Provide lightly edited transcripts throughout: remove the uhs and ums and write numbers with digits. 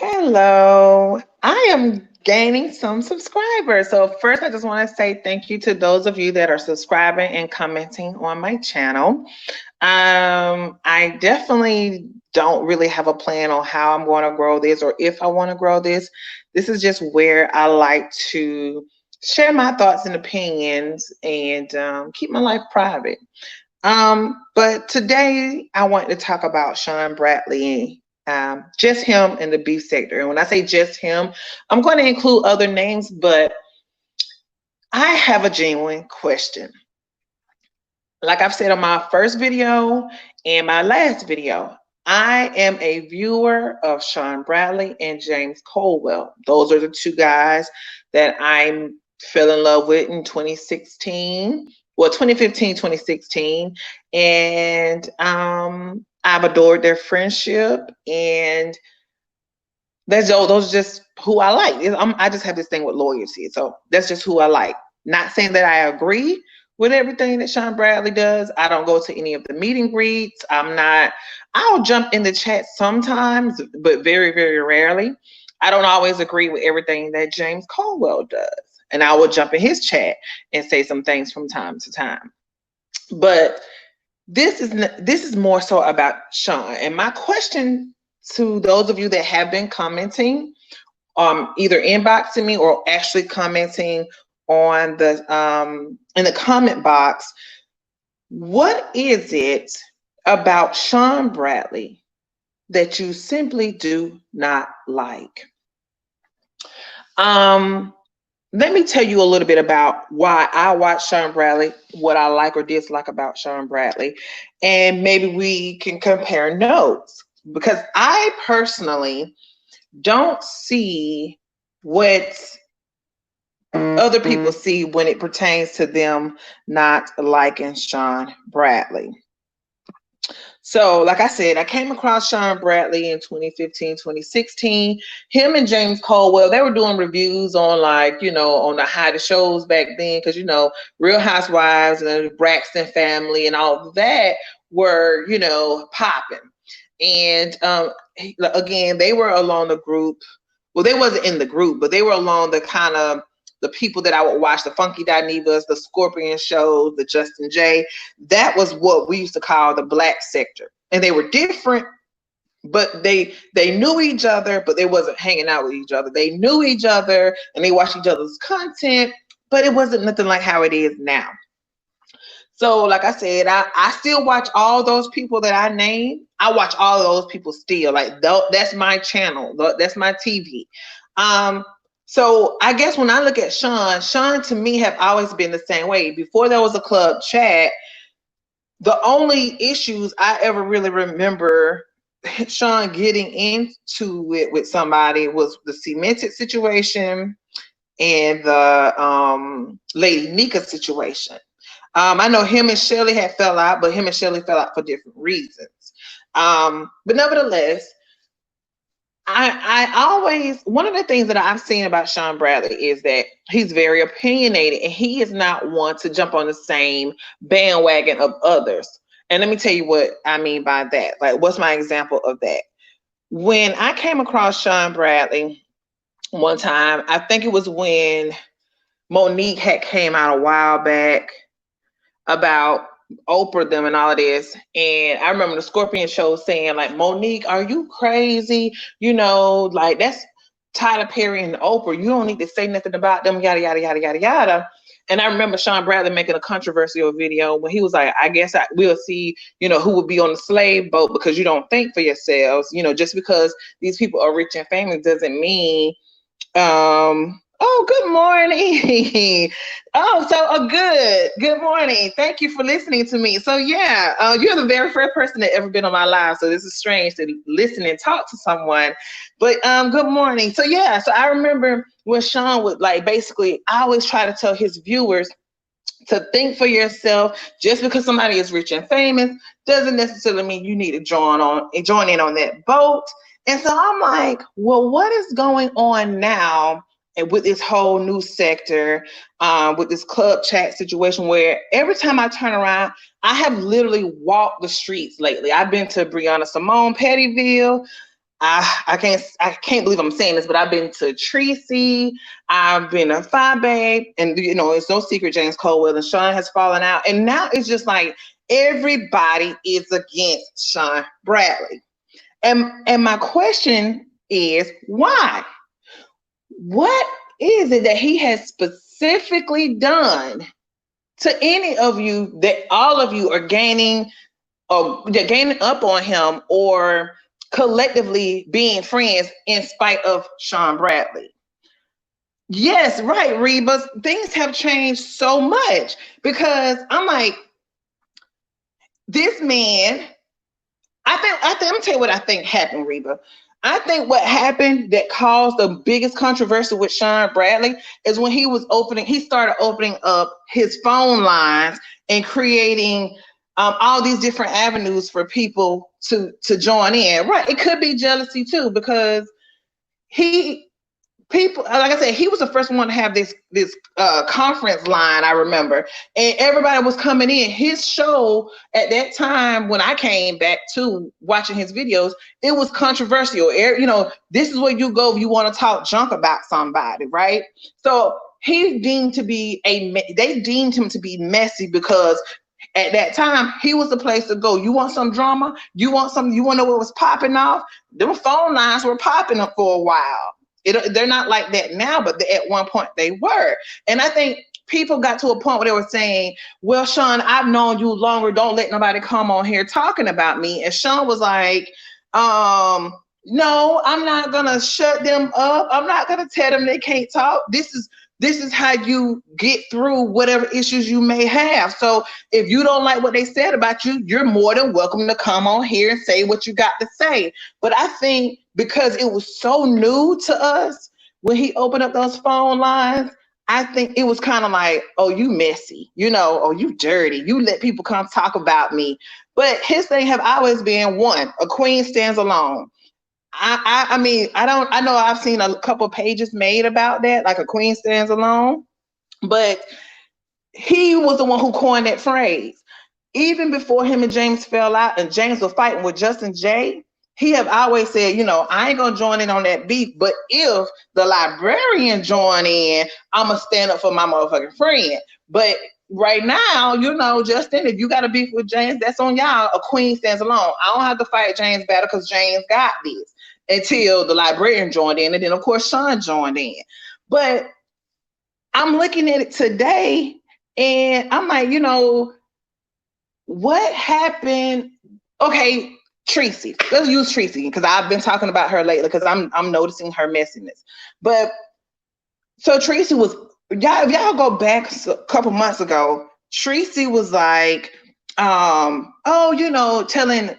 Hello. I am gaining some subscribers. So first I just want to say thank you to those of you that are subscribing and commenting on my channel. I definitely don't really have a plan on how I'm going to grow this or if I want to grow this. This is just where I like to share my thoughts and opinions and keep my life private. But today I want to talk about Shawn Bradley, just him in the beef sector. And when I say just him, I'm going to include other names, but I have a genuine question. Like I've said on my first video and my last video, I am a viewer of Shawn Bradley and James Colwell. Those are the two guys that I fell in love with in 2016. Well, 2015, 2016. And I've adored their friendship. And those are just who I like. I just have this thing with loyalty. So that's just who I like. Not saying that I agree with everything that Shawn Bradley does. I don't go to any of the meet and greets. I'll jump in the chat sometimes, but very, very rarely. I don't always agree with everything that James Colwell does. And I will jump in his chat and say some things from time to time. But this is more so about Shawn. And my question to those of you that have been commenting, either inboxing me or actually commenting on the in the comment box, what is it about Shawn Bradley that you simply do not like? Let me tell you a little bit about why I watch Shawn Bradley, what I like or dislike about Shawn Bradley, and maybe we can compare notes, because I personally don't see what other people see when it pertains to them not liking Shawn Bradley. So, like I said, I came across Shawn Bradley in 2015, 2016. Him and James Colwell, they were doing reviews on, like, on the hottest shows back then, because, Real Housewives and the Braxton Family and all of that were, popping. And again, they were along the group. Well, they wasn't in the group, but they were along the kind of the people that I would watch, the Funky Dinevas, the Scorpion Show, the Justin J. That was what we used to call the black sector. And they were different, but they knew each other, but they wasn't hanging out with each other. They knew each other and they watched each other's content, but it wasn't nothing like how it is now. So, like I said, I still watch all those people that I named. I watch all of those people still. Like, that's my channel. That's my TV. So I guess when I look at Shawn to me have always been the same way. Before there was a club chat, the only issues I ever really remember Shawn getting into it with somebody was the Cemented situation and the Lady Nika situation. I know him and Shelly had fell out, but him and Shelly fell out for different reasons. But nevertheless, I always, one of the things that I've seen about Shawn Bradley is that he's very opinionated and he is not one to jump on the same bandwagon of others. And let me tell you what I mean by that. Like, what's my example of that? When I came across Shawn Bradley one time, I think it was when Monique had came out a while back about Oprah them and all of this. And I remember the Scorpion Show saying, like, Monique, are you crazy? Like, that's Tyler Perry and Oprah. You don't need to say nothing about them, yada, yada, yada, yada, yada. And I remember Shawn Bradley making a controversial video when he was like, I guess we'll see, who will be on the slave boat, because you don't think for yourselves. Just because these people are rich and famous doesn't mean oh, good morning. Good morning. Thank you for listening to me. So yeah, you're the very first person that ever been on my live. So this is strange to listen and talk to someone. But good morning. So yeah, so I remember when Shawn would, like, basically, I always try to tell his viewers to think for yourself. Just because somebody is rich and famous doesn't necessarily mean you need to join in on that boat. And so I'm like, well, what is going on now? And with this whole new sector, with this club chat situation, where every time I turn around, I have literally walked the streets lately. I've been to Brianna Simone Pettyville. I can't believe I'm saying this, but I've been to Tracy, I've been to Phi Babe, and you know, it's no secret James Colwell and Shawn has fallen out. And now it's just like everybody is against Shawn Bradley. And my question is why? What is it that he has specifically done to any of you that all of you are gaining or they're gaining up on him or collectively being friends in spite of Shawn Bradley? Yes, right, Reba. Things have changed so much because I'm like, this man, I'm gonna tell you what I think happened, Reba. I think what happened that caused the biggest controversy with Shawn Bradley is when he started opening up his phone lines and creating all these different avenues for people to join in. Right. It could be jealousy too, because he people, like I said, he was the first one to have this conference line, I remember, and everybody was coming in. His show at that time, when I came back to watching his videos, it was controversial. You know, this is where you go if you want to talk junk about somebody, right? So they deemed him to be messy because at that time he was the place to go. You want some drama? You want to know what was popping off? Them phone lines were popping up for a while. They're not like that now, but at one point they were. And I think people got to a point where they were saying, well, Shawn, I've known you longer. Don't let nobody come on here talking about me. And Shawn was like, no, I'm not going to shut them up. I'm not going to tell them they can't talk. This is how you get through whatever issues you may have. So if you don't like what they said about you, you're more than welcome to come on here and say what you got to say. But I think because it was so new to us when he opened up those phone lines, I think it was kind of like, oh, you messy, you know, oh, you dirty. You let people come talk about me. But his thing have always been one, a queen stands alone. I mean, I know I've seen a couple pages made about that, like a queen stands alone, but he was the one who coined that phrase. Even before him and James fell out and James was fighting with Justin J, he have always said, you know, I ain't gonna join in on that beef, but if the librarian join in, I'm gonna stand up for my motherfucking friend. But right now, you know, Justin, if you got a beef with James, that's on y'all. A queen stands alone. I don't have to fight James battle because James got this until the librarian joined in, and then of course Shawn joined in. But I'm looking at it today and I'm like, you know, what happened? Okay, Tracy. Let's use Tracy because I've been talking about her lately because I'm noticing her messiness. But so Tracy was, y'all, if y'all go back a couple months ago, Tracy was like, oh, you know, telling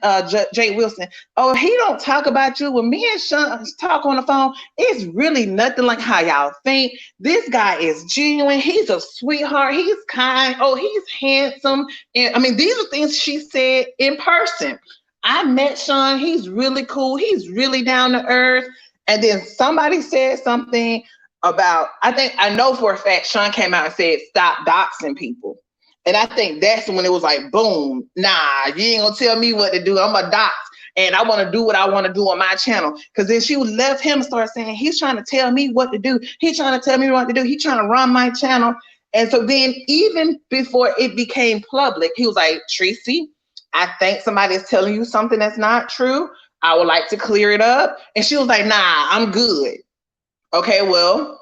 Jay Wilson, oh, he don't talk about you. When me and Shawn talk on the phone, it's really nothing like how y'all think. This guy is genuine. He's a sweetheart. He's kind. Oh, he's handsome. And I mean, these are things she said in person. I met Shawn. He's really cool. He's really down to earth. And then somebody said something about, I know for a fact Shawn came out and said, stop doxing people. And I think that's when it was like, boom, nah, you ain't gonna tell me what to do. I'm a dox and I want to do what I want to do on my channel. Because then she left him and started saying, he's trying to tell me what to do. He's trying to tell me what to do. He's trying to run my channel. And so then even before it became public, he was like, Tracy, I think somebody is telling you something that's not true. I would like to clear it up. And she was like, nah, I'm good. Okay, well,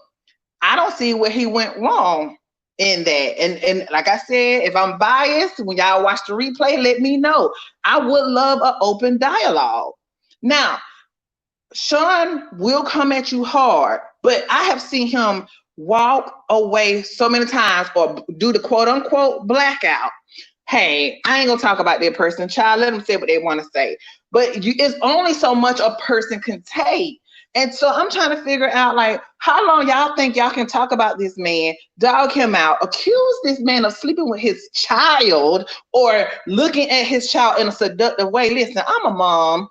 I don't see where he went wrong in that. And like I said, if I'm biased, when y'all watch the replay, let me know. I would love an open dialogue. Now, Shawn will come at you hard, but I have seen him walk away so many times or do the quote unquote blackout. Hey, I ain't gonna talk about that person. Child, let them say what they want to say. But it's only so much a person can take. And so I'm trying to figure out, like, how long y'all think y'all can talk about this man, dog him out, accuse this man of sleeping with his child or looking at his child in a seductive way. Listen, I'm a mom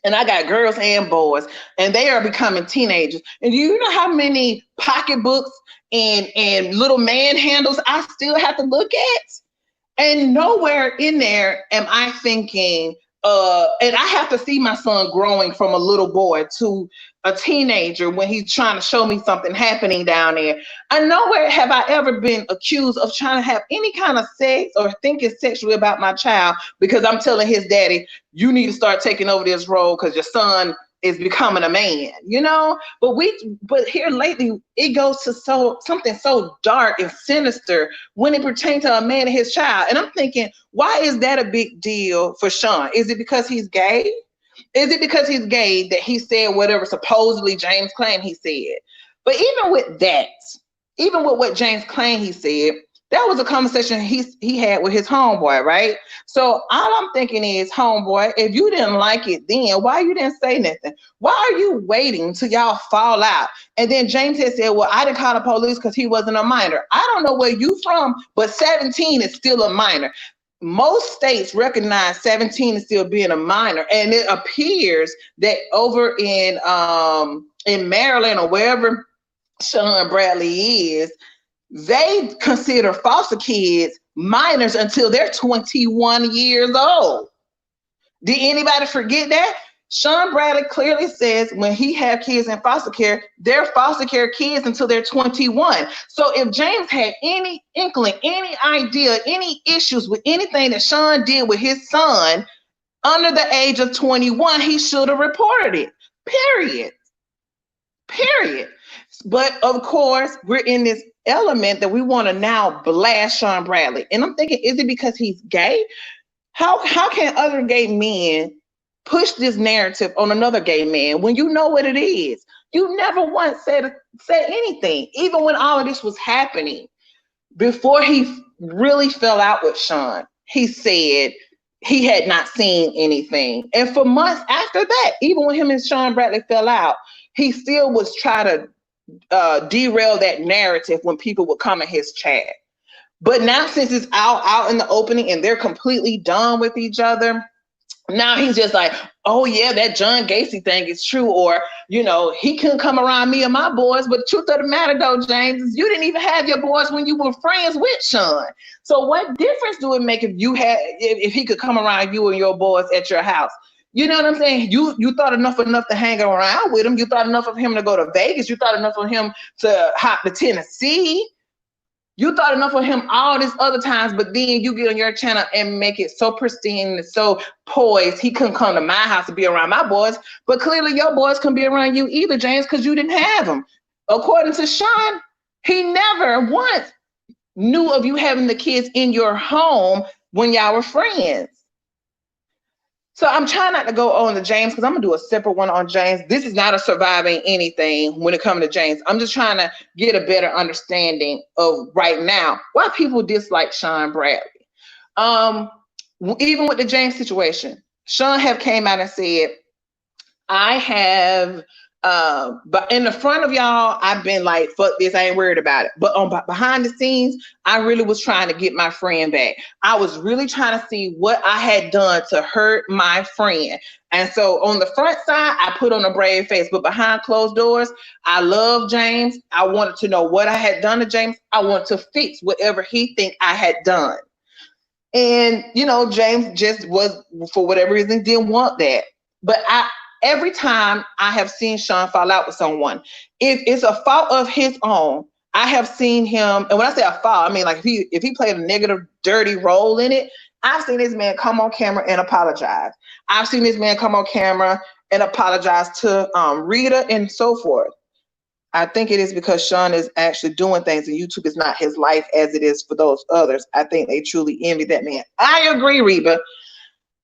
and I got girls and boys and they are becoming teenagers. And you know how many pocketbooks and little manhandles I still have to look at? And nowhere in there am I thinking, and I have to see my son growing from a little boy to a teenager when he's trying to show me something happening down there. And nowhere have I ever been accused of trying to have any kind of sex or thinking sexually about my child because I'm telling his daddy, you need to start taking over this role because your son is becoming a man, you know. But here lately it goes to something so dark and sinister when it pertains to a man and his child. And I'm thinking, why is that a big deal for Shawn? Is it because he's gay? Is it because he's gay that he said whatever supposedly James claimed he said? But even with that, even with what James claimed he said, that was a conversation he had with his homeboy, right? So all I'm thinking is, homeboy, if you didn't like it then, why you didn't say nothing? Why are you waiting till y'all fall out? And then James had said, well, I didn't call the police because he wasn't a minor. I don't know where you from, but 17 is still a minor. Most states recognize 17 as still being a minor, and it appears that over in Maryland or wherever Shawn Bradley is, they consider foster kids minors until they're 21 years old. Did anybody forget that? Shawn Bradley clearly says when he have kids in foster care, they're foster care kids until they're 21. So if James had any inkling, any idea, any issues with anything that Shawn did with his son under the age of 21, he should have reported it. Period. But of course, we're in this element that we want to now blast Shawn Bradley. And I'm thinking, is it because he's gay? How can other gay men push this narrative on another gay man when you know what it is? You never once said anything, even when all of this was happening. Before he really fell out with Shawn, he said he had not seen anything. And for months after that, even when him and Shawn Bradley fell out, he still was trying to derail that narrative when people would come in his chat. But now since it's out in the opening and they're completely done with each other, now he's just like, oh yeah, that John Gacy thing is true. Or, you know, he couldn't come around me and my boys. But truth of the matter though, James, is you didn't even have your boys when you were friends with Shawn. So what difference do it make if he could come around you and your boys at your house? You know what I'm saying? You thought enough to hang around with him. You thought enough of him to go to Vegas. You thought enough of him to hop to Tennessee. You thought enough of him all these other times, but then you get on your channel and make it so pristine and so poised. He couldn't come to my house to be around my boys, but clearly your boys couldn't be around you either, James, because you didn't have them. According to Shawn, he never once knew of you having the kids in your home when y'all were friends. So I'm trying not to go on to James because I'm going to do a separate one on James. This is not a surviving anything when it comes to James. I'm just trying to get a better understanding of right now why people dislike Shawn Bradley. Even with the James situation, Shawn have came out and said, I have, but in the front of y'all, I've been like, fuck this, I ain't worried about it. But behind the scenes, I really was trying to get my friend back. I was really trying to see what I had done to hurt my friend. And so on the front side, I put on a brave face, but behind closed doors, I love James. I wanted to know what I had done to James. I wanted to fix whatever he think I had done. And, you know, James just was, for whatever reason, didn't want that. But every time I have seen Shawn fall out with someone, if it's a fault of his own, I have seen him, and when I say a fault, I mean like if he played a negative, dirty role in it, I've seen this man come on camera and apologize. I've seen this man come on camera and apologize to Rita and so forth. I think it is because Shawn is actually doing things and YouTube is not his life as it is for those others. I think they truly envy that man. I agree, Reba.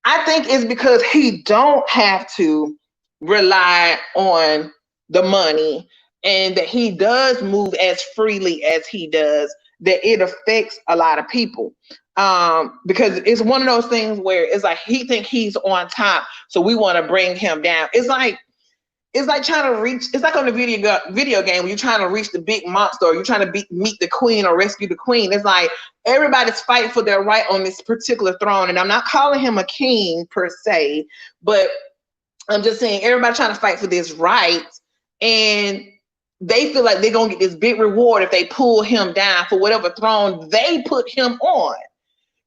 I think it's because he don't have to rely on the money and that he does move as freely as he does, that it affects a lot of people. Because it's one of those things where it's like he think he's on top, so we want to bring him down. It's like trying to reach, it's like on the video game when you're trying to reach the big monster or you're trying to meet the queen or rescue the queen. It's like everybody's fighting for their right on this particular throne. And I'm not calling him a king per se, but I'm just saying everybody trying to fight for this right. And they feel like they're going to get this big reward if they pull him down for whatever throne they put him on.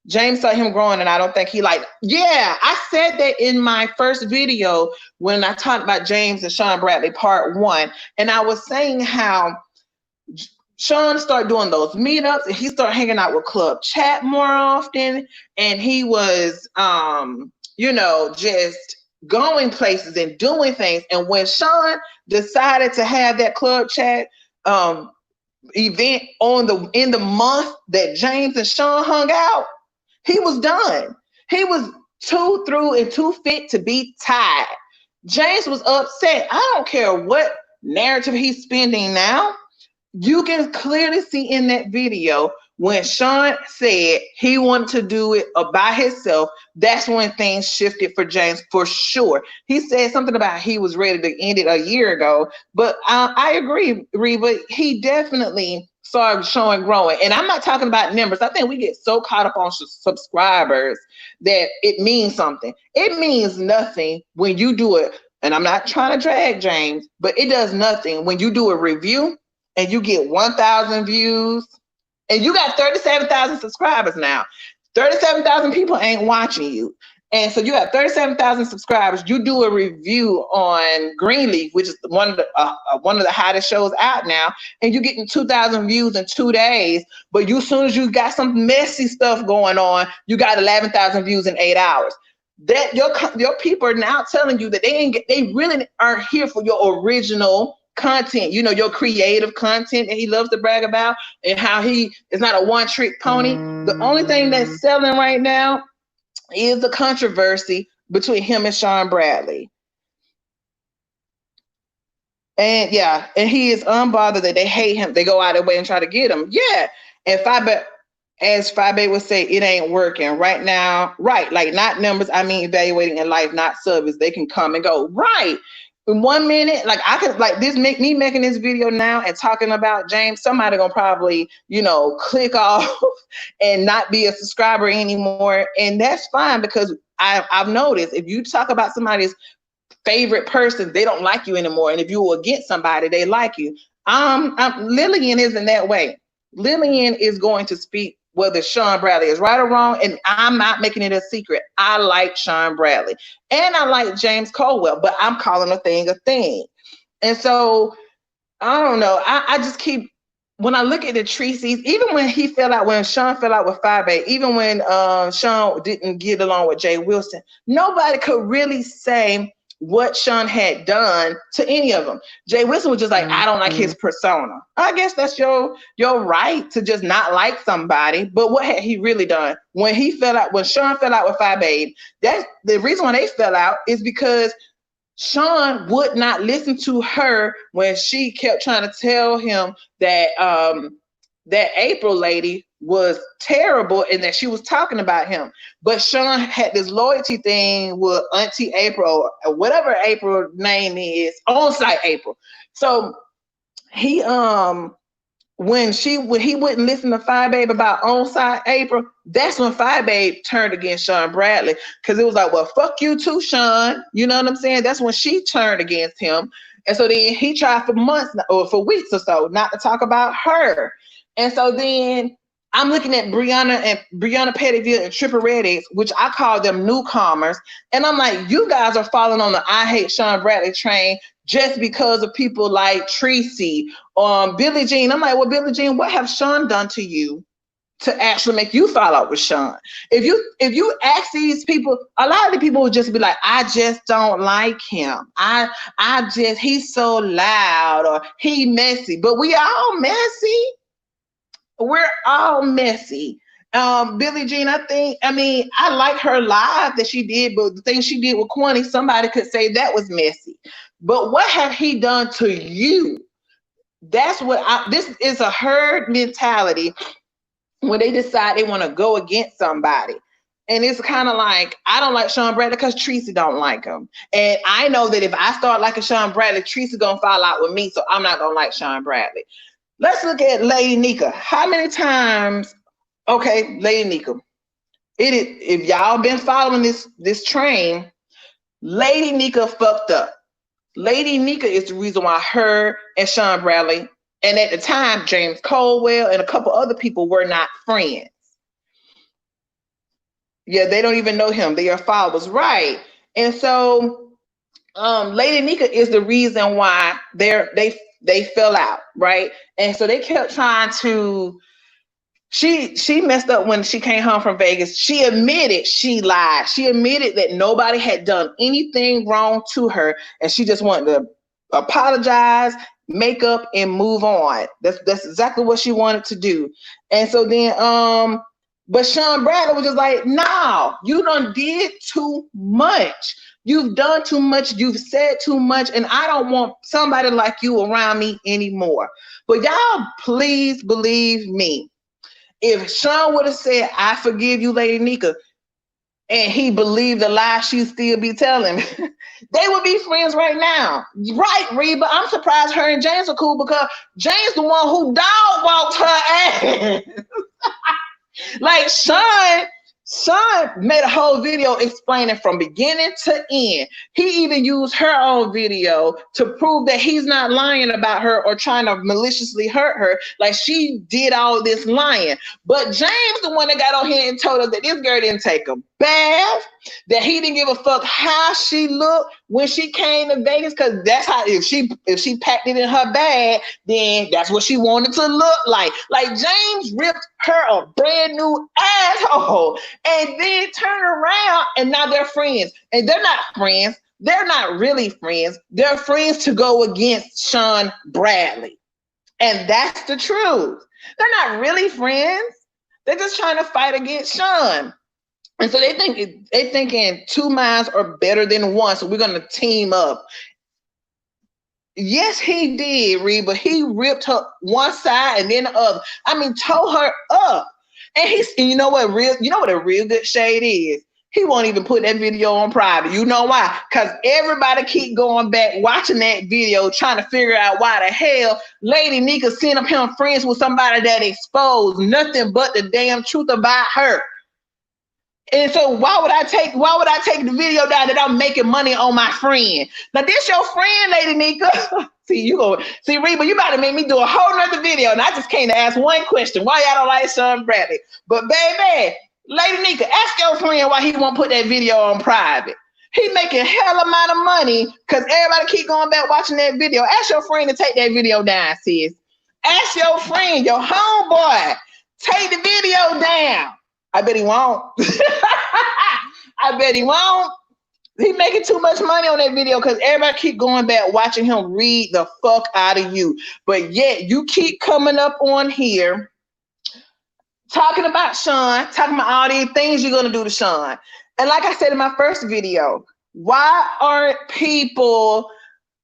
James saw him growing, and I don't think he like. Yeah, I said that in my first video when I talked about James and Shawn Bradley part one, and I was saying how Shawn started doing those meetups, and he started hanging out with Club Chat more often, and he was, just going places and doing things. And when Shawn decided to have that Club Chat event in the month that James and Shawn hung out, he was done. He was too through and too fit to be tied. James was upset. I don't care what narrative he's spending now. You can clearly see in that video when Shawn said he wanted to do it by himself, that's when things shifted for James for sure. He said something about he was ready to end it a year ago, but I agree, Reba. He definitely started showing growing. And I'm not talking about numbers. I think we get so caught up on subscribers that it means something. It means nothing when you do it. And I'm not trying to drag James, but it does nothing when you do a review and you get 1,000 views, and you got 37,000 subscribers now. 37,000 people ain't watching you. And so you have 37,000 subscribers. You do a review on Greenleaf, which is one of the hottest shows out now, and you're getting 2,000 views in 2 days. But as soon as you got some messy stuff going on, you got 11,000 views in 8 hours. That your people are now telling you that they really aren't here for your original content, your creative content that he loves to brag about, and how he is not a one-trick pony. The only thing that's selling right now is the controversy between him and Shawn Bradley. And yeah, and he is unbothered that they hate him. They go out of their way and try to get him. Yeah. And as Fabe would say, it ain't working right now. Right. Like, not numbers. I mean, evaluating in life, not service. They can come and go. Right. In 1 minute, like, I could, like, this making this video now and talking about James, somebody gonna probably, click off and not be a subscriber anymore. And that's fine, because I've noticed if you talk about somebody's favorite person, they don't like you anymore. And if you were against somebody, they like you. Lillian isn't that way. Lillian is going to speak whether Shawn Bradley is right or wrong, and I'm not making it a secret. I like Shawn Bradley, and I like James Caldwell, but I'm calling a thing a thing. And so, I don't know. I just keep, when I look at the Treacy's, even when Shawn fell out with 5A, even when Shawn didn't get along with Jay Wilson, nobody could really say what Shawn had done to any of them. Jay Wilson was just like, I don't like his persona. I guess that's your right to just not like somebody. But what had he really done? When Shawn fell out with 5A, that's the reason why they fell out, is because Shawn would not listen to her when she kept trying to tell him that that April lady was terrible and that she was talking about him. But Shawn had this loyalty thing with Auntie April, or whatever April name is, on-site April. So he when he wouldn't listen to 5Babe about on-site April, that's when 5Babe turned against Shawn Bradley, because it was like, well, fuck you too, Shawn. You know what I'm saying? That's when she turned against him. And so then he tried for months or for weeks or so not to talk about her. And so then I'm looking at Brianna Pettiville and Triple Redheads, which I call them newcomers. And I'm like, you guys are falling on the I hate Shawn Bradley train just because of people like Tracy, Billie Jean. I'm like, well, Billie Jean, what have Shawn done to you to actually make you fall out with Shawn? If you ask these people, a lot of the people would just be like, I just don't like him. He's so loud, or he messy. But we all messy. We're all messy. Billie Jean, I like her live that she did, but the thing she did with Kwani, somebody could say that was messy. But what have he done to you? That's what this is, a herd mentality when they decide they want to go against somebody. And it's kind of like, I don't like Shawn Bradley because Tracy don't like him. And I know that if I start liking Shawn Bradley, Tracy gonna fall out with me, so I'm not gonna like Shawn Bradley. Let's look at Lady Nika. How many times? Okay, Lady Nika. If y'all been following this train, Lady Nika fucked up. Lady Nika is the reason why her and Shawn Bradley, and at the time, James Caldwell and a couple other people, were not friends. Yeah, they don't even know him. They are followers, right? And so, Lady Nika is the reason why they fell out, right? And so they kept trying to. She messed up when she came home from Vegas. She admitted she lied. She admitted that nobody had done anything wrong to her, and she just wanted to apologize, make up, and move on. That's exactly what she wanted to do. And so then, but Shawn Bradley was just like, "No, you done did too much. You've done too much. You've said too much, and I don't want somebody like you around me anymore." But y'all, please believe me, if Shawn would have said, "I forgive you, Lady Nika," and he believed the lie she still be telling, they would be friends right now. Right, Reba? I'm surprised her and James are cool because James the one who dog walked her ass. Like Shawn made a whole video explaining from beginning to end. He even used her own video to prove that he's not lying about her or trying to maliciously hurt her. Like she did all this lying. But James, the one that got on here and told us that this girl didn't take a bath, that he didn't give a fuck how she looked when she came to Vegas, because that's how, if she packed it in her bag, then that's what she wanted to look like. Like James ripped her a brand new asshole and then turn around and now they're friends. And they're not friends. They're not really friends. They're friends to go against Shawn Bradley. And that's the truth. They're not really friends. They're just trying to fight against Shawn. And so they thinking two minds are better than one, so we're gonna team up. Yes, he did, Reba. He ripped her one side and then the other. I mean, tore her up. And you know what a real good shade is? He won't even put that video on private. You know why? Because everybody keep going back watching that video, trying to figure out why the hell Lady Nika sent up him friends with somebody that exposed nothing but the damn truth about her. And so why would I take the video down that I'm making money on my friend? Now this your friend, Lady Nika. See, Reba, you about to make me do a whole nother video. And I just came to ask one question. Why y'all don't like Shawn Bradley? But baby, Lady Nika, ask your friend why he won't put that video on private. He making hell amount of money because everybody keep going back watching that video. Ask your friend to take that video down, sis. Ask your friend, your homeboy, take the video down. I bet he won't. I bet he won't. He making too much money on that video because everybody keep going back watching him read the fuck out of you. But yet you keep coming up on here talking about Shawn, talking about all these things you're gonna do to Shawn. And like I said in my first video, why aren't people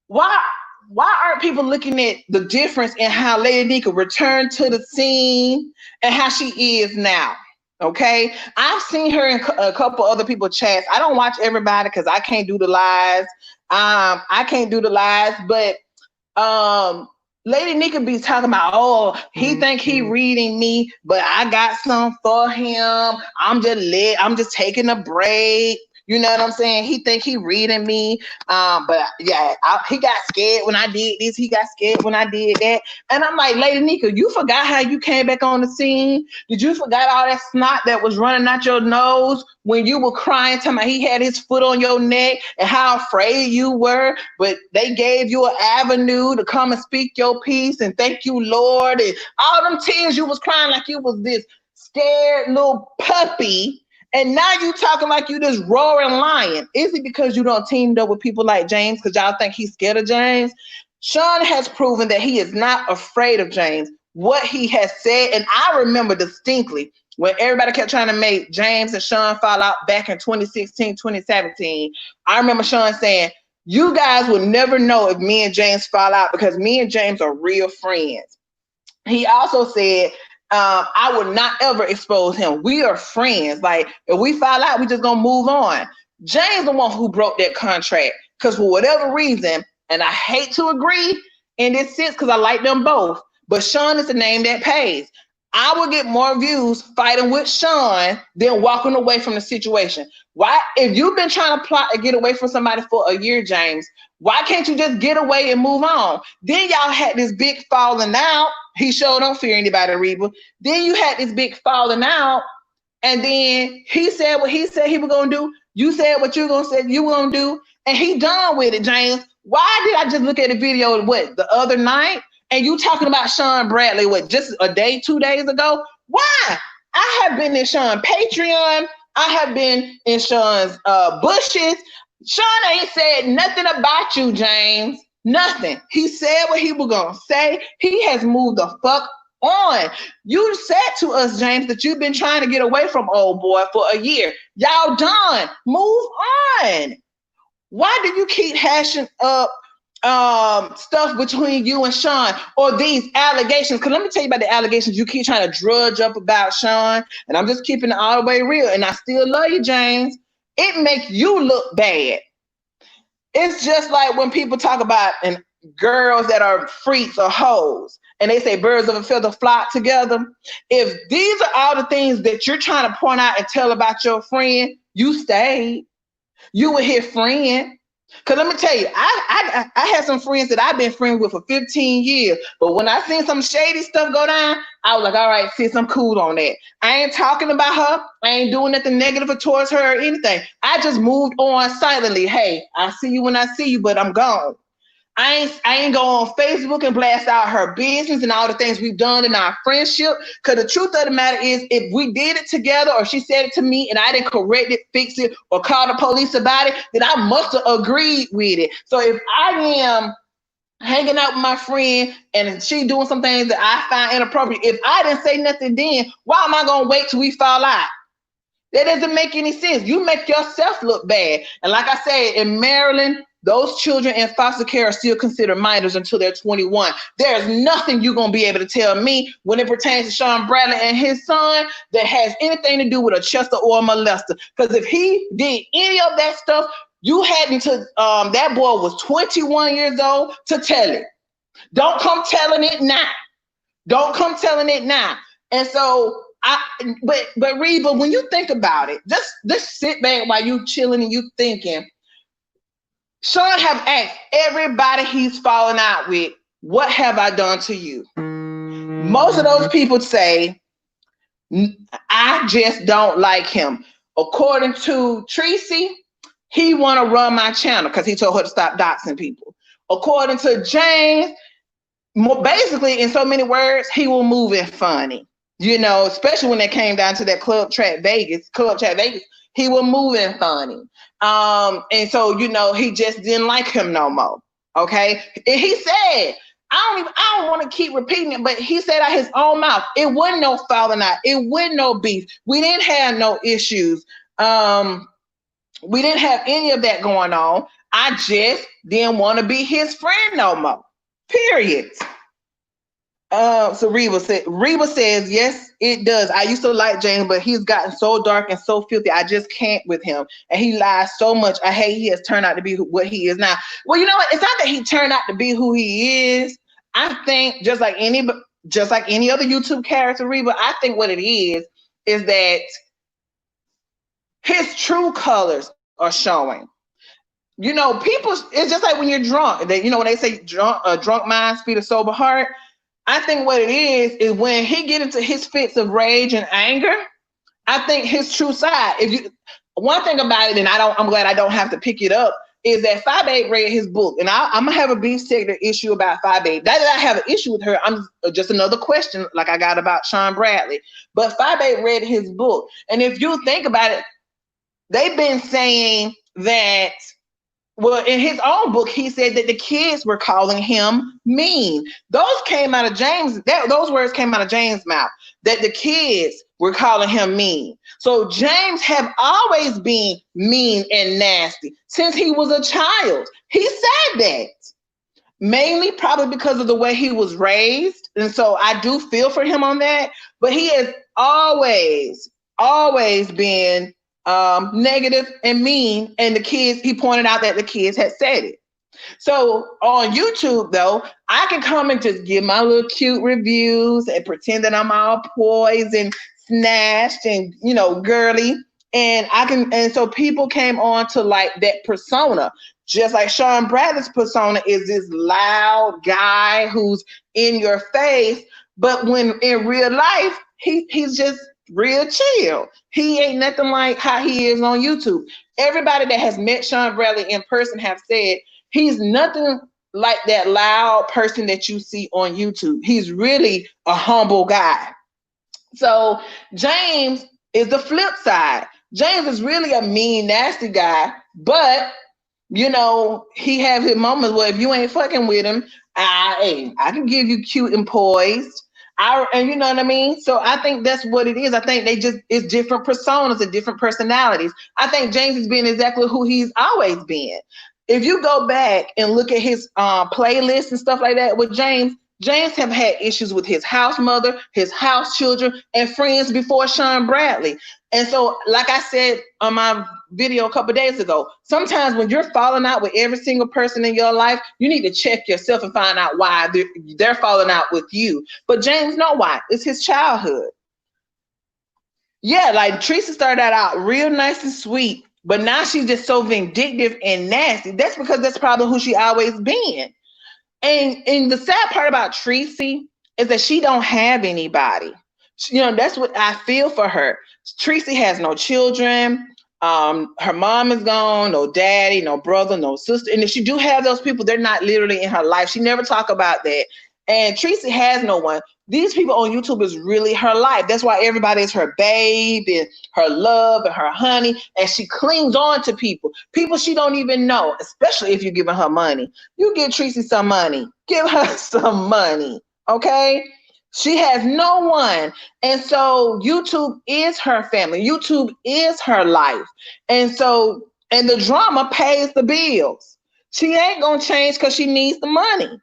looking at the difference in how Lady Nika returned to the scene and how she is now? Okay, I've seen her in a couple other people's chats. I don't watch everybody because I can't do the lies. But Lady Nika be talking about, oh, he think he reading me, but I got some for him. I'm just taking a break. You know what I'm saying? He think he reading me. But yeah, he got scared when I did this. He got scared when I did that. And I'm like, Lady Nika, you forgot how you came back on the scene? Did you forgot all that snot that was running out your nose when you were crying, telling me he had his foot on your neck and how afraid you were? But they gave you an avenue to come and speak your piece and thank you, Lord. And all them tears you was crying like you was this scared little puppy. And now you talking like you this roaring lion. Is it because you don't teamed up with people like James because y'all think he's scared of James? Shawn has proven that he is not afraid of James. What he has said, and I remember distinctly when everybody kept trying to make James and Shawn fall out back in 2016, 2017. I remember Shawn saying, you guys will never know if me and James fall out because me and James are real friends. He also said, I would not ever expose him. We are friends. Like, if we fall out, we just gonna move on. James the one who broke that contract because for whatever reason, and I hate to agree in this sense because I like them both, but Shawn is the name that pays. I would get more views fighting with Shawn than walking away from the situation. Why? If you've been trying to plot and get away from somebody for a year, James, why can't you just get away and move on? Then y'all had this big falling out. He sure don't fear anybody, Reba. Then you had this big falling out And then he said what he said he was gonna do. You said what you gonna say you were gonna do, and he done with it, James. Why did I just look at the video what the other night? And you talking about Shawn Bradley what just a day, 2 days ago? Why? I have been in Shawn Patreon. I have been in Shawn's bushes. Shawn ain't said nothing about you, James. Nothing. He said what he was gonna say. He has moved the fuck on. You said to us, James, that you've been trying to get away from old boy for a year. Y'all done. Move on. Why do you keep hashing up stuff between you and Shawn or these allegations? Because let me tell you about the allegations you keep trying to drudge up about Shawn, and I'm just keeping it all the way real, and I still love you, James. It makes you look bad. It's just like when people talk about and girls that are freaks or hoes, and they say birds of a feather flock together. If these are all the things that you're trying to point out and tell about your friend, you stayed. You were his friend. Because let me tell you, I had some friends that I've been friends with for 15 years. But when I seen some shady stuff go down, I was like, all right, sis, I'm cool on that. I ain't talking about her. I ain't doing nothing negative towards her or anything. I just moved on silently. Hey, I see you when I see you, but I'm gone. I ain't go on Facebook and blast out her business and all the things we've done in our friendship. Because the truth of the matter is, if we did it together or she said it to me and I didn't correct it, fix it, or call the police about it, then I must have agreed with it. So if I am hanging out with my friend and she doing some things that I find inappropriate, if I didn't say nothing then, why am I going to wait till we fall out? That doesn't make any sense. You make yourself look bad. And like I said, in Maryland, those children in foster care are still considered minors until they're 21. There's nothing you're going to be able to tell me when it pertains to Shawn Bradley and his son that has anything to do with a Chester or a molester. Because if he did any of that stuff, you had until that boy was 21 years old to tell it. Don't come telling it now. Don't come telling it now. And so, but Reba, when you think about it, just sit back while you chilling and you thinking. Shawn have asked everybody he's fallen out with, what have I done to you? Most of those people say, I just don't like him. According to Tracy, he want to run my channel because he told her to stop doxing people. According to James, basically in so many words, he will move in funny. You know, especially when it came down to that Club Chat Vegas, he was moving funny. And so, you know, he just didn't like him no more. Okay. And he said, I don't want to keep repeating it, but he said out his own mouth, it wasn't no falling out. It wasn't no beef. We didn't have no issues. We didn't have any of that going on. I just didn't want to be his friend no more. Period. So Reba says, yes, it does. I used to like James, but he's gotten so dark and so filthy. I just can't with him. And he lies so much. I hate he has turned out to be what he is now. Well, you know what? It's not that he turned out to be who he is. I think just like any other YouTube character, Reba, I think what it is that his true colors are showing. You know, people, it's just like when you're drunk. You know, when they say drunk mind, speed a sober heart. I think what it is when he get into his fits of rage and anger, I think his true side. One thing about it, and I'm glad I don't have to pick it up, is that 5'8" read his book, and I'm gonna have a beef sector issue about 5'8". Not that I have an issue with her, I'm just another question like I got about Shawn Bradley. But 5'8" read his book, and if you think about it, they've been saying that. Well, in his own book, he said that the kids were calling him mean. Those came out of James. Those words came out of James' mouth, that the kids were calling him mean. So James have always been mean and nasty since he was a child. He said that. Mainly probably because of the way he was raised. And so I do feel for him on that. But he has always been negative and mean, and the kids, he pointed out that the kids had said it. So on YouTube though, I can come and just give my little cute reviews and pretend that I'm all poised and snatched and, you know, girly, and so people came on to like that persona, just like Shawn Bradley's persona is this loud guy who's in your face, but when in real life he's just real chill. He ain't nothing like how he is on YouTube. Everybody that has met Shawn Bradley in person have said he's nothing like that loud person that you see on YouTube. He's really a humble guy. So James is the flip side. James is really a mean, nasty guy, but you know, he have his moments where if you ain't fucking with him, I can give you cute and poised. And you know what I mean? So I think that's what it is. I think they just, it's different personas and different personalities. I think James is being exactly who he's always been. If you go back and look at his playlist and stuff like that with James, James have had issues with his house mother, his house children, and friends before Shawn Bradley. And so, like I said on my video a couple of days ago, sometimes when you're falling out with every single person in your life, you need to check yourself and find out why they're falling out with you. But James know why. It's his childhood. Yeah, like Teresa started out real nice and sweet, but now she's just so vindictive and nasty. That's because that's probably who she always been. And the sad part about Tracy is that she don't have anybody. You know, that's what I feel for her. Tracy has no children. Her mom is gone, no daddy, no brother, no sister. And if she do have those people, they're not literally in her life. She never talk about that. And Tracy has no one. These people on YouTube is really her life. That's why everybody is her babe and her love and her honey. And she clings on to people she don't even know, especially if you're giving her money. You give Tracy some money. Give her some money, okay? She has no one. And so YouTube is her family. YouTube is her life. And so, and the drama pays the bills. She ain't going to change because she needs the money.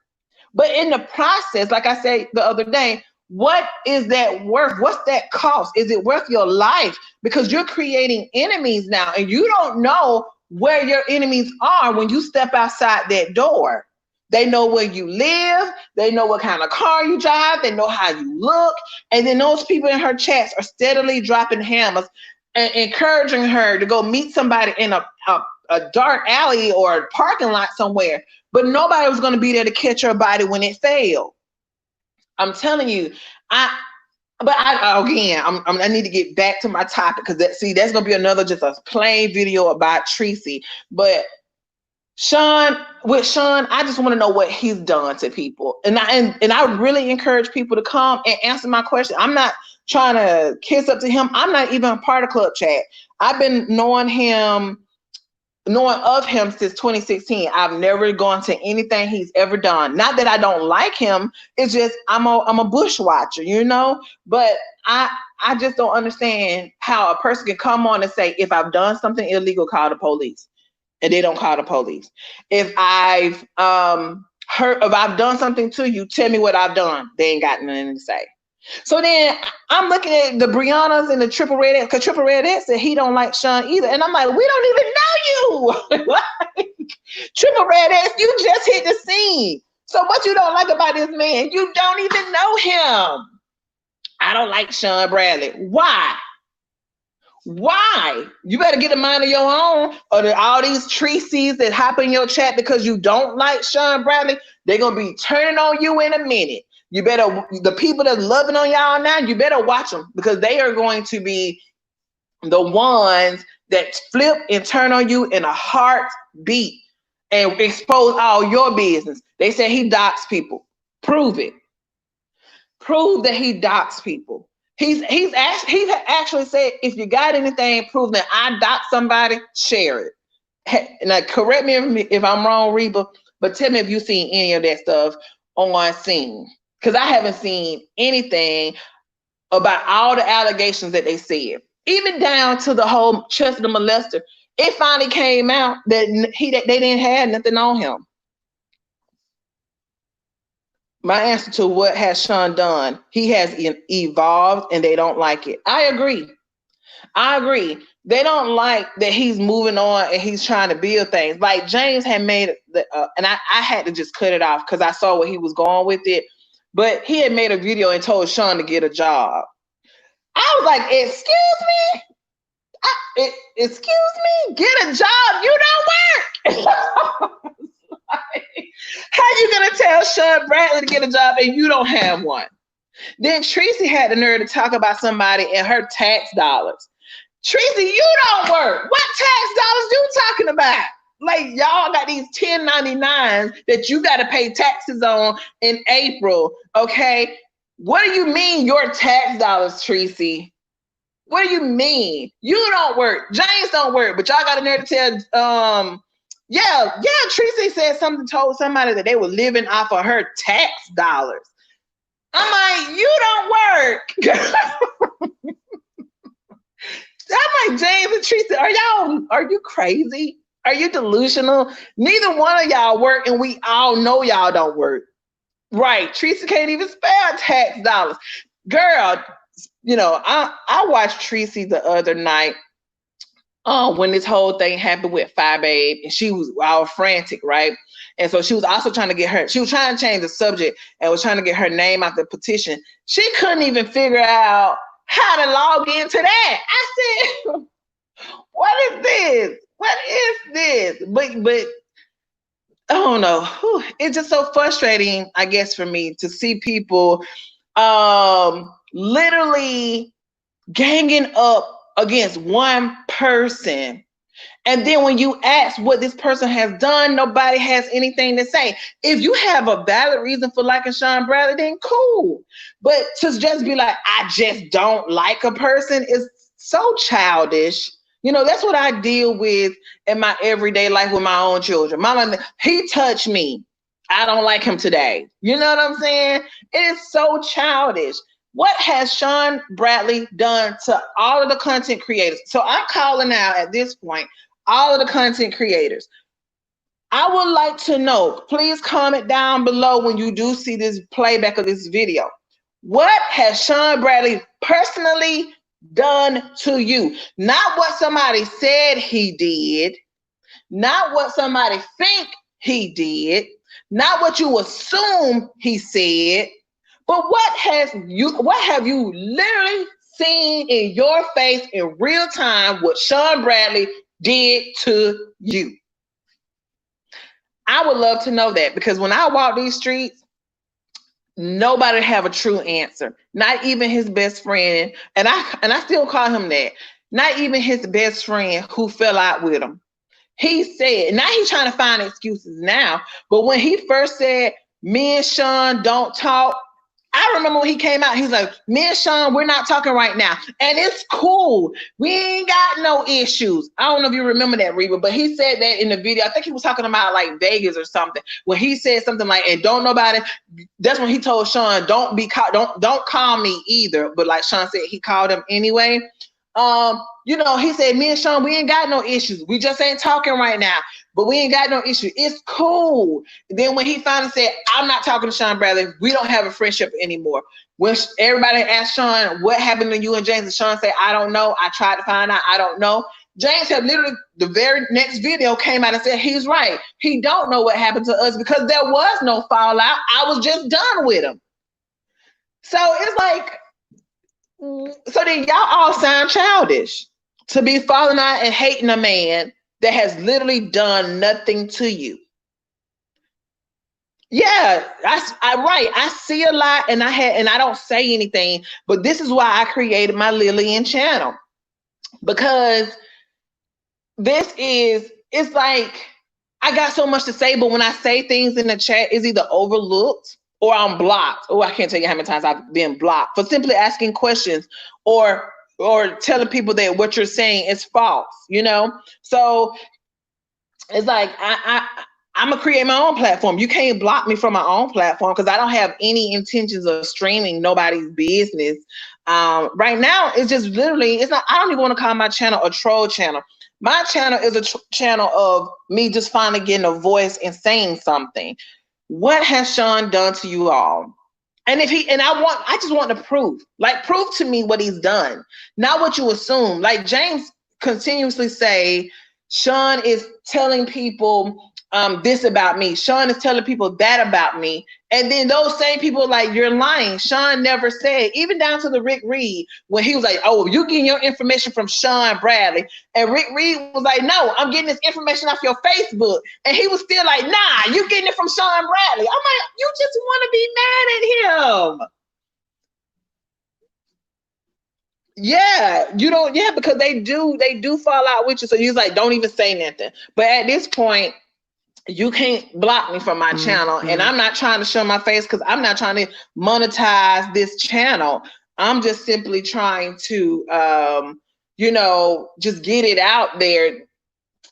But in the process, like I said the other day, what is that worth? What's that cost? Is it worth your life? Because you're creating enemies now, and you don't know where your enemies are when you step outside that door. They know where you live. They know what kind of car you drive. They know how you look. And then those people in her chats are steadily dropping hammers and encouraging her to go meet somebody in a dark alley or a parking lot somewhere. But nobody was going to be there to catch her body when it failed. I'm telling you, I need to get back to my topic because that's going to be another just a plain video about Tracy. But Shawn, I just want to know what he's done to people. And I really encourage people to come and answer my question. I'm not trying to kiss up to him. I'm not even a part of Club Chat. I've been knowing of him since 2016. I've never gone to anything he's ever done. Not that I don't like him. It's just I'm a bushwatcher, you know. But I just don't understand how a person can come on and say, if I've done something illegal, call the police, and they don't call the police. If I've done something to you, tell me what I've done. They ain't got nothing to say. So then I'm looking at the Briannas and the Triple Red X, because Triple Red X said he don't like Shawn either. And I'm like, we don't even know you. Like, Triple Red X, you just hit the scene. So what you don't like about this man? You don't even know him. I don't like Shawn Bradley. Why? Why? You better get a mind of your own, or all these Tracy's that hop in your chat because you don't like Shawn Bradley, they're going to be turning on you in a minute. You better, the people that's loving on y'all now, you better watch them, because they are going to be the ones that flip and turn on you in a heartbeat and expose all your business. They say he docs people. Prove it. Prove that he docs people. He actually said, if you got anything, prove that I doc somebody, share it. Now, correct me if I'm wrong, Reba, but tell me if you've seen any of that stuff on scene. Because I haven't seen anything about all the allegations that they said, even down to the whole Chester the molester. It finally came out that they didn't have nothing on him. My answer to what has Shawn done, he has evolved and they don't like it. I agree. They don't like that he's moving on and he's trying to build things. Like James had made, and I had to just cut it off because I saw where he was going with it. But he had made a video and told Shawn to get a job. I was like, excuse me? Excuse me? Get a job? You don't work. How you going to tell Shawn Bradley to get a job and you don't have one? Then Tracy had the nerve to talk about somebody and her tax dollars. Tracy, you don't work. What tax dollars you talking about? Like, y'all got these 1099s that you got to pay taxes on in April, okay? What do you mean your tax dollars, Tracy? What do you mean? You don't work. James don't work, but y'all got in there to tell, Tracy said something, told somebody that they were living off of her tax dollars. I'm like, you don't work. I'm like, James and Tracy, are you crazy? Are you delusional? Neither one of y'all work, and we all know y'all don't work. Right. Tracy can't even spell tax dollars. Girl, I watched Tracy the other night when this whole thing happened with Phi Babe, and she was all frantic, right? And so she was also trying to trying to change the subject and was trying to get her name out the petition. She couldn't even figure out how to log into that. I said, what is this? What is this? But I don't know. It's just so frustrating, I guess, for me to see people literally ganging up against one person. And then when you ask what this person has done, nobody has anything to say. If you have a valid reason for liking Shawn Bradley, then cool. But to just be like, I just don't like a person is so childish. That's what I deal with in my everyday life with my own children. Mama, he touched me. I don't like him today. You know what I'm saying? It is so childish. What has Shawn Bradley done to all of the content creators? So I'm calling out at this point, all of the content creators. I would like to know, please comment down below when you do see this playback of this video. What has Shawn Bradley personally done to you? Not what somebody said he did, not what somebody think he did, not what you assume he said, but what have you literally seen in your face in real time what Shawn Bradley did to you? I would love to know that, because when I walk these streets, nobody have a true answer. Not even his best friend, and I still call him that. Not even his best friend who fell out with him. He said, now he's trying to find excuses now, but when he first said, me and Shawn don't talk, I remember when he came out, he's like, me and Shawn, we're not talking right now. And it's cool. We ain't got no issues. I don't know if you remember that, Reba, but he said that in the video. I think he was talking about like Vegas or something. When he said something like, and don't nobody, that's when he told Shawn, don't call me either. But like Shawn said, he called him anyway. He said, me and Shawn, we ain't got no issues. We just ain't talking right now, but we ain't got no issue. It's cool. Then when he finally said, I'm not talking to Shawn Bradley, we don't have a friendship anymore. When everybody asked Shawn, what happened to you and James? And Shawn said, I don't know. I tried to find out. I don't know. James had literally, the very next video came out and said, he's right. He don't know what happened to us because there was no fallout. I was just done with him. So it's like, so then y'all all sound childish to be falling out and hating a man that has literally done nothing to you. Yeah, I see a lot, and I don't say anything, but this is why I created my Lillian channel, because it's like I got so much to say, but when I say things in the chat, it's either overlooked or I'm blocked. Oh, I can't tell you how many times I've been blocked for simply asking questions or telling people that what you're saying is false, So it's like I'm gonna create my own platform. You can't block me from my own platform because I don't have any intentions of streaming nobody's business. Right now, it's just literally, it's not, I don't even want to call my channel a troll channel. My channel is a channel of me just finally getting a voice and saying something. What has Shawn done to you all? And I just want the proof. Like, prove to me what he's done, not what you assume. Like James continuously say, Shawn is telling people this about me. Shawn is telling people that about me. And then those same people like, you're lying. Shawn never said, even down to the Rick Reed, when he was like, oh, you getting your information from Shawn Bradley. And Rick Reed was like, no, I'm getting this information off your Facebook. And he was still like, nah, you getting it from Shawn Bradley. I'm like, you just want to be mad at him. Yeah, you don't. Yeah, because they do fall out with you. So you're like, don't even say nothing. But at this point, you can't block me from my channel, and I'm not trying to show my face because I'm not trying to monetize this channel. I'm just simply trying to, just get it out there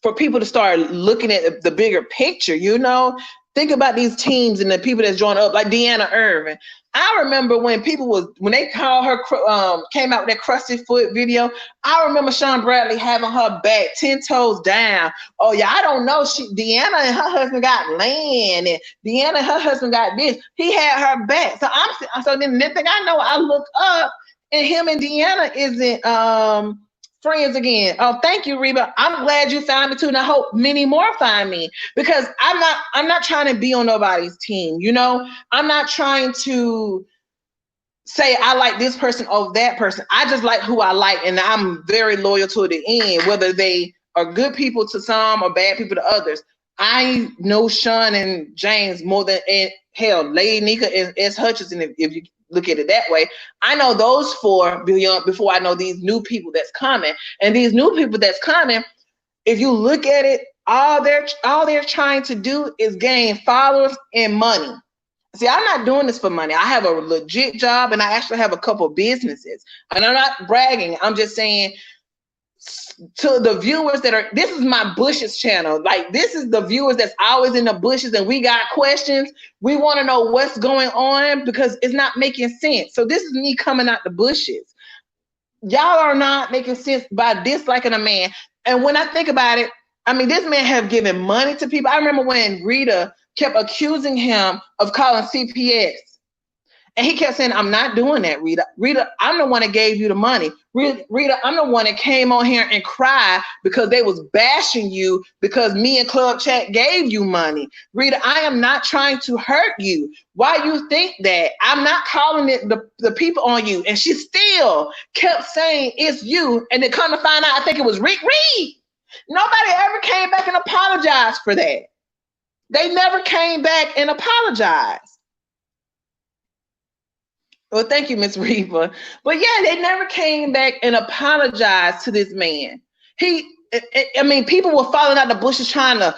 for people to start looking at the bigger picture, Think about these teams and the people that's joined up, like Deanna Irvin. I remember when when they called her, came out with that crusty foot video. I remember Shawn Bradley having her back 10 toes down. Oh yeah, I don't know. Deanna and her husband got land, and Deanna and her husband got this. He had her back. So then the next thing I know, I look up and him and Deanna isn't friends again. Oh, thank you, Reba. I'm glad you found me too, and I hope many more find me because I'm not trying to be on nobody's team. I'm not trying to say I like this person over that person. I just like who I like, and I'm very loyal to the end, whether they are good people to some or bad people to others. I know Shawn and James more than hell, Lady Nika and S. Hutchinson, if you look at it that way. I know those four before I know these new people that's coming. And these new people that's coming, if you look at it, all they're trying to do is gain followers and money. See, I'm not doing this for money. I have a legit job and I actually have a couple businesses. And I'm not bragging. I'm just saying to the viewers this is my bushes channel. Like, this is the viewers that's always in the bushes and we got questions. We want to know what's going on because it's not making sense. So this is me coming out the bushes. Y'all are not making sense by disliking a man. And when I think about it, I mean, this man have given money to people. I remember when Rita kept accusing him of calling CPS. And he kept saying, I'm not doing that, Rita. Rita, I'm the one that gave you the money. Rita, I'm the one that came on here and cried because they was bashing you because me and Club Chat gave you money. Rita, I am not trying to hurt you. Why you think that? I'm not calling it the people on you. And she still kept saying it's you. And then come to find out, I think it was Rick Reed. Nobody ever came back and apologized for that. They never came back and apologized. Well, thank you, Miss Reba. But yeah, they never came back and apologized to this man. People were falling out the bushes trying to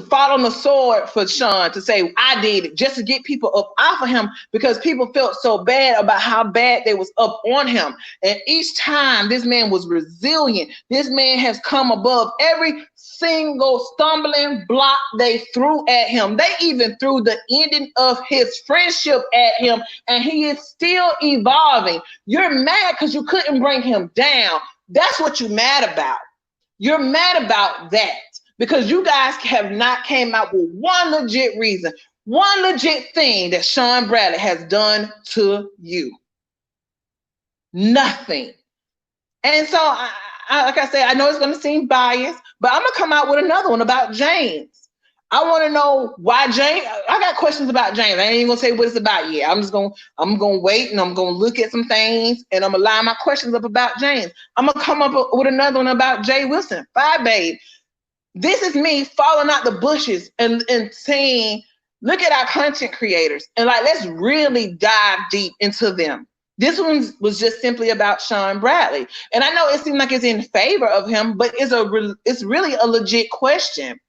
fall on the sword for Shawn to say, I did it, just to get people up off of him because people felt so bad about how bad they was up on him. And each time this man was resilient. This man has come above every single stumbling block they threw at him. They even threw the ending of his friendship at him, and he is still evolving. You're mad because you couldn't bring him down. That's what you're mad about. You're mad about that because you guys have not came out with one legit reason, one legit thing that Shawn Bradley has done to you. Nothing. And so, like I said, I know it's going to seem biased, but I'm going to come out with another one about James. I want to know why James. I got questions about James. I ain't even going to say what it's about yet. I'm going to wait and I'm going to look at some things and I'm going to line my questions up about James. I'm going to come up with another one about Jay Wilson. Bye, babe. This is me falling out the bushes and saying, look at our content creators and let's really dive deep into them. This one was just simply about Shawn Bradley. And I know it seems like it's in favor of him, but it's really a legit question.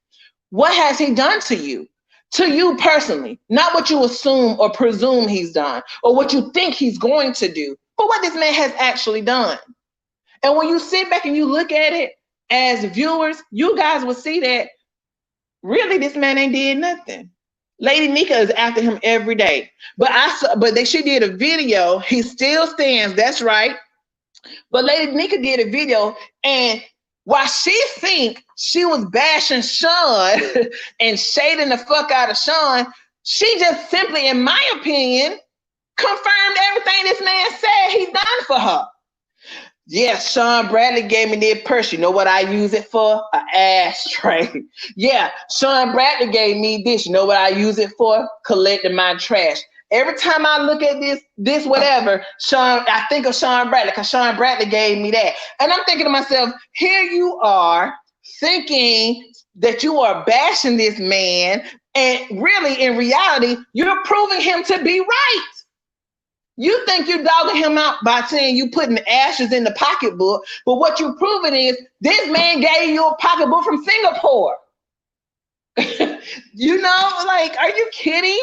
What has he done to you? To you personally, not what you assume or presume he's done or what you think he's going to do, but what this man has actually done. And when you sit back and you look at it as viewers, you guys will see that really this man ain't did nothing. Lady Nika is after him every day. But she did a video. He still stands. That's right. But Lady Nika did a video, and while she think she was bashing Shawn and shading the fuck out of Shawn, she just simply, in my opinion, confirmed everything this man said he done for her. Yes, Shawn Bradley gave me that purse. You know what I use it for? An ashtray. Yeah, Shawn Bradley gave me this. You know what I use it for? Collecting my trash. Every time I look at this whatever, I think of Shawn Bradley because Shawn Bradley gave me that. And I'm thinking to myself, here you are thinking that you are bashing this man, and really, in reality, you're proving him to be right. You think you're dogging him out by saying you putting ashes in the pocketbook, but what you're proving is this man gave you a pocketbook from Singapore. You know, like, are you kidding?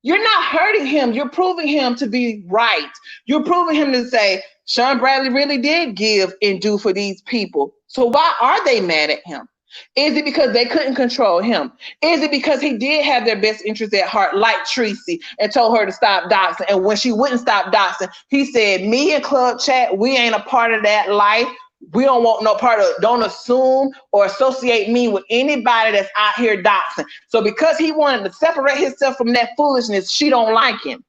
You're not hurting him. You're proving him to be right. You're proving him to say, Shawn Bradley really did give and do for these people. So why are they mad at him? Is it because they couldn't control him? Is it because he did have their best interest at heart, like Tracy, and told her to stop doxing? And when she wouldn't stop doxing, he said, me and Club Chat, we ain't a part of that life. We don't want no part of it. Don't assume or associate me with anybody that's out here doxing. So because he wanted to separate himself from that foolishness, she don't like him.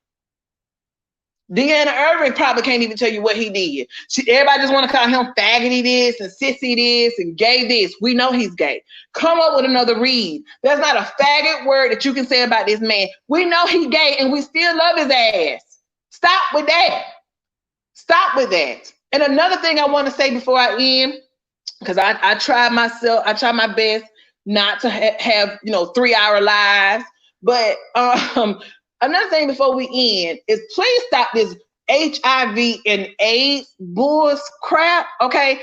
Deanna Irving probably can't even tell you what he did. Everybody just want to call him faggoty this and sissy this and gay this. We know he's gay. Come up with another read. There's not a faggot word that you can say about this man. We know he's gay and we still love his ass. Stop with that. Stop with that. And another thing I want to say before I end, because I try my best not to have 3-hour lives. But another thing before we end is please stop this HIV and AIDS bulls crap. Okay,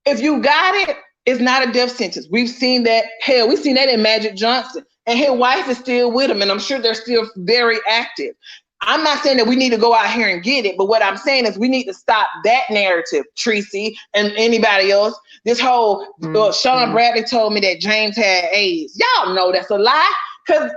if you got it, it's not a death sentence. We've seen that. Hell, we've seen that in Magic Johnson, and his wife is still with him, and I'm sure they're still very active. I'm not saying that we need to go out here and get it, but what I'm saying is we need to stop that narrative, Tracy, and anybody else. This whole Shawn Bradley told me that James had AIDS. Y'all know that's a lie, because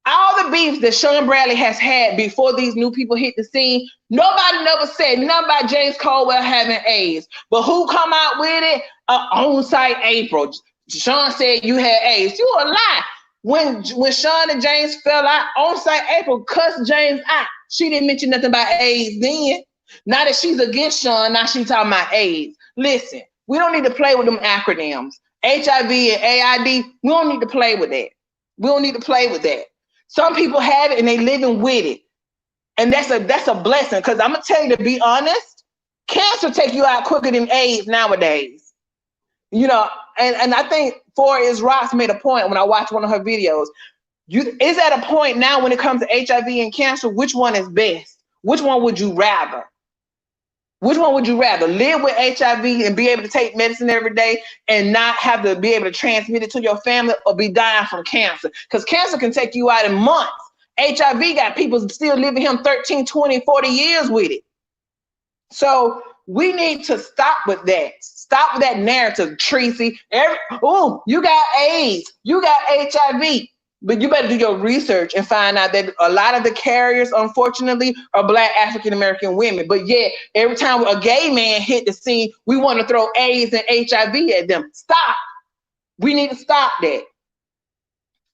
all the beefs that Shawn Bradley has had before these new people hit the scene, nobody never said nothing about James Caldwell having AIDS. But who come out with it? On-site April. Shawn said you had AIDS. You a lie. When Shawn and James fell out, on-site April cussed James out. She didn't mention nothing about AIDS then. Now that she's against Shawn, now she's talking about AIDS. Listen, we don't need to play with them acronyms. HIV and AID, we don't need to play with that. We don't need to play with that. Some people have it and they living with it. And that's a blessing. Because I'm going to tell you, to be honest, cancer take you out quicker than AIDS nowadays. And I think Forrest Ross made a point when I watched one of her videos. Is at a point now when it comes to HIV and cancer, which one is best? Which one would you rather? Which one would you rather? Live with HIV and be able to take medicine every day and not have to be able to transmit it to your family, or be dying from cancer? Because cancer can take you out in months. HIV got people still living him 13, 20, 40 years with it. So we need to stop with that. Stop with that narrative, Tracy. You got AIDS, you got HIV. But you better do your research and find out that a lot of the carriers, unfortunately, are Black African-American women. But yet, every time a gay man hit the scene, we want to throw AIDS and HIV at them. Stop. We need to stop that.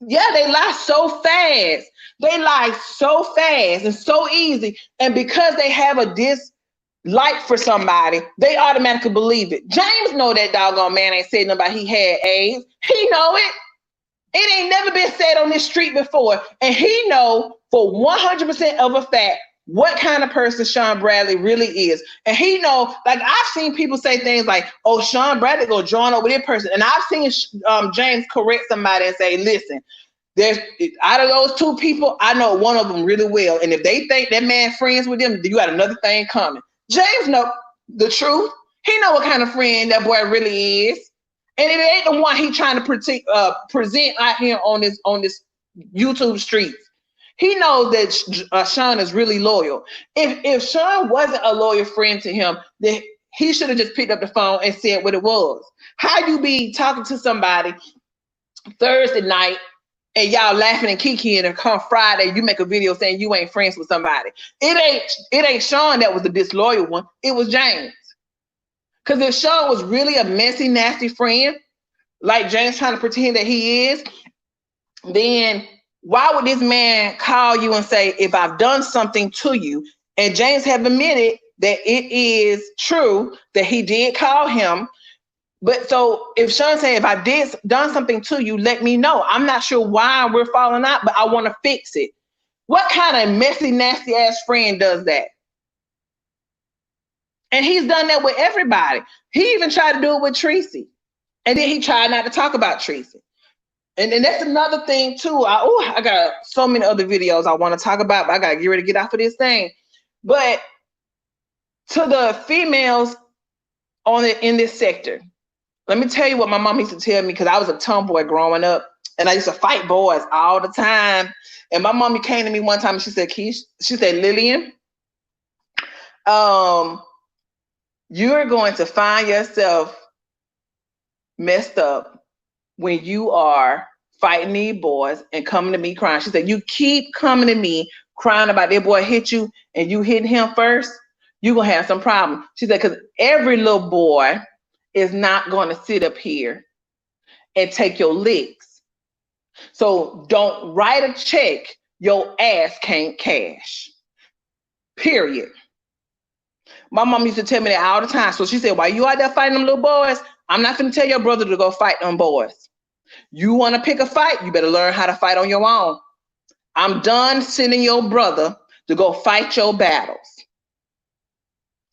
Yeah, they lie so fast. They lie so fast and so easy. And because they have a dislike for somebody, they automatically believe it. James know that doggone man ain't saying about he had AIDS. He know it. It ain't never been said on this street before. And he know for 100% of a fact what kind of person Shawn Bradley really is. And he know, like, I've seen people say things like, oh, Shawn Bradley go join up with this person. And I've seen James correct somebody and say, listen, there's out of those two people, I know one of them really well. And if they think that man friends with them, you got another thing coming. James know the truth. He know what kind of friend that boy really is. And it ain't the one he trying to present out here on this YouTube streets. He knows that Shawn is really loyal. If Shawn wasn't a loyal friend to him, then he should have just picked up the phone and said what it was. How you be talking to somebody Thursday night and y'all laughing and kikiing, and come Friday, you make a video saying you ain't friends with somebody? It ain't Shawn that was the disloyal one. It was James. Because if Shawn was really a messy, nasty friend, like James trying to pretend that he is, then why would this man call you and say, if I've done something to you? And James have admitted that it is true that he did call him. But so if Shawn saying, if I did done something to you, let me know. I'm not sure why we're falling out, but I want to fix it. What kind of messy, nasty ass friend does that? And he's done that with everybody. He even tried to do it with Tracy. And then he tried not to talk about Tracy. And then that's another thing too. I got so many other videos I want to talk about, but I got to get ready to get off of this thing. But to the females in this sector, let me tell you what my mom used to tell me, because I was a tomboy growing up and I used to fight boys all the time. And my mommy came to me one time and she said, Keish, she said, Lillian, you're going to find yourself messed up when you are fighting these boys and coming to me crying. She said, you keep coming to me crying about that boy hit you and you hitting him first, you're going to have some problem. She said, because every little boy is not going to sit up here and take your licks. So don't write a check your ass can't cash. Period. My mom used to tell me that all the time. So she said, while you out there fighting them little boys, I'm not going to tell your brother to go fight them boys. You want to pick a fight, you better learn how to fight on your own. I'm done sending your brother to go fight your battles.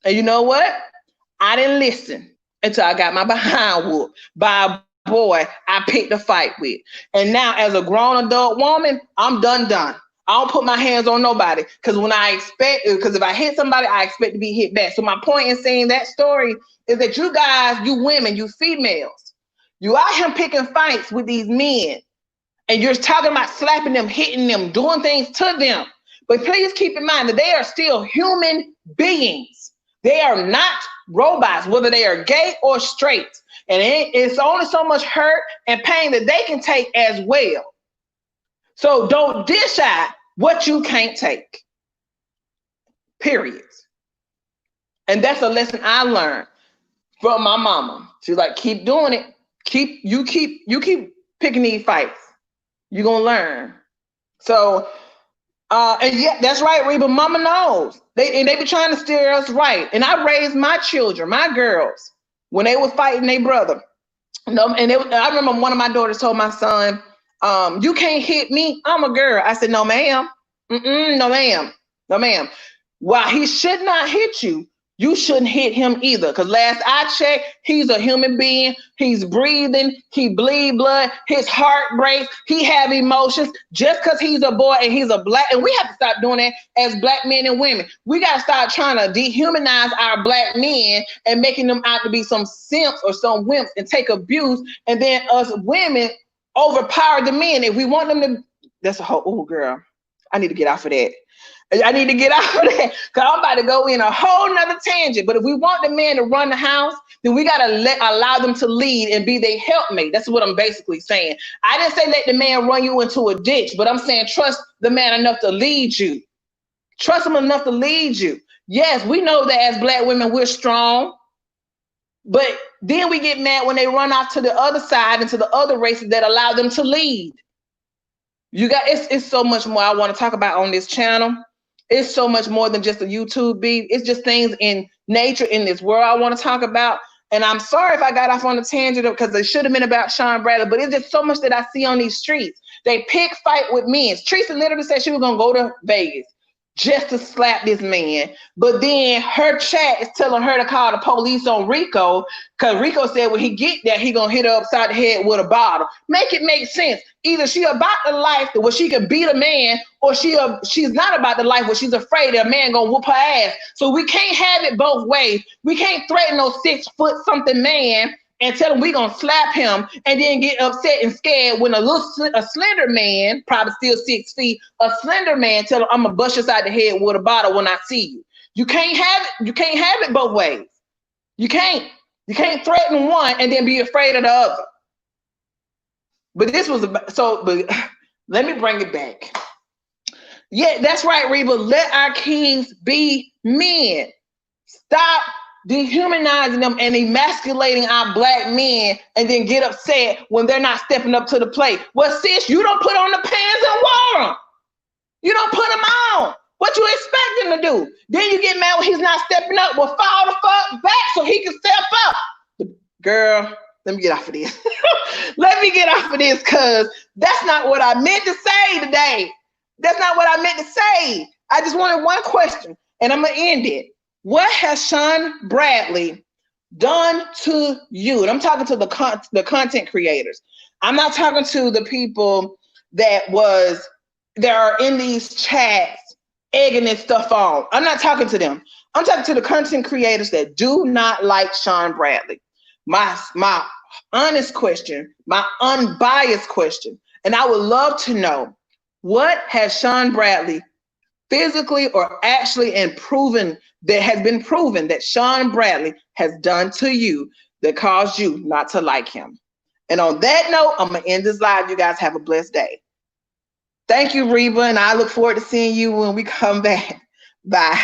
And you know what? I didn't listen until I got my behind whooped by a boy I picked a fight with. And now as a grown adult woman, I'm done. I don't put my hands on nobody, because if I hit somebody, I expect to be hit back. So my point in saying that story is that you guys, you women, you females, you out here picking fights with these men and you're talking about slapping them, hitting them, doing things to them. But please keep in mind that they are still human beings. They are not robots, whether they are gay or straight. And it's only so much hurt and pain that they can take as well. So don't dish out what you can't take. Period. And that's a lesson I learned from my mama. She's like, keep doing it. You keep picking these fights. You're gonna learn. So and yeah, that's right, Reba. Mama knows. They be trying to steer us right. And I raised my children, my girls, when they was fighting their brother. And I remember one of my daughters told my son, you can't hit me. I'm a girl. I said, no, ma'am. No, ma'am. No, ma'am. While he should not hit you, you shouldn't hit him either. Because last I checked, he's a human being. He's breathing. He bleed blood. His heart breaks. He have emotions. Just because he's a boy and he's a black, and we have to stop doing that as black men and women. We got to start trying to dehumanize our black men and making them out to be some simps or some wimps and take abuse. And then us women overpower the men. If we want them to, that's a whole, oh girl, I need to get off of that. I need to get out of that, because I'm about to go in a whole nother tangent. But if we want the man to run the house, then we got to allow them to lead and be their helpmate. That's what I'm basically saying. I didn't say let the man run you into a ditch, but I'm saying trust the man enough to lead you. Trust him enough to lead you. Yes, we know that as black women, we're strong. But then we get mad when they run off to the other side and to the other races that allow them to lead. You got it's so much more I want to talk about on this channel. It's so much more than just a YouTube beat. It's just things in nature in this world I want to talk about. And I'm sorry if I got off on a tangent, because it should have been about Shawn Bradley, but it's just so much that I see on these streets. They pick fight with men. Teresa literally said she was going to go to Vegas just to slap this man. But then her chat is telling her to call the police on Rico, because Rico said when he get there, he going to hit her upside the head with a bottle. Make it make sense. Either she about the life where she can beat a man, or she's not about the life where she's afraid that a man gonna whoop her ass. So we can't have it both ways. We can't threaten no 6 foot something man and tell him we gonna slap him and then get upset and scared when a slender man, probably still 6 feet, a slender man tell him I'm gonna bust you side the head with a bottle when I see you. You can't have it. You can't have it both ways. You can't threaten one and then be afraid of the other. But this was but let me bring it back. Yeah, that's right, Reba. Let our kings be men. Stop dehumanizing them and emasculating our black men and then get upset when they're not stepping up to the plate. Well, sis, you don't put on the pants and wear them. You don't put them on. What you expect him to do? Then you get mad when he's not stepping up. Well, fall the fuck back so he can step up. Girl, let me get off of this. Let me get off of this, because that's not what I meant to say today. That's not what I meant to say. I just wanted one question, and I'm going to end it. What has Shawn Bradley done to you? And I'm talking to the content creators. I'm not talking to the people that are in these chats egging this stuff on. I'm not talking to them. I'm talking to the content creators that do not like Shawn Bradley. My honest question, my unbiased question, and I would love to know, what has Shawn Bradley physically or actually proven that has been proven that Shawn Bradley has done to you that caused you not to like him? And on that note, I'm gonna end this live. You guys have a blessed day. Thank you, Reba, and I look forward to seeing you when we come back. Bye.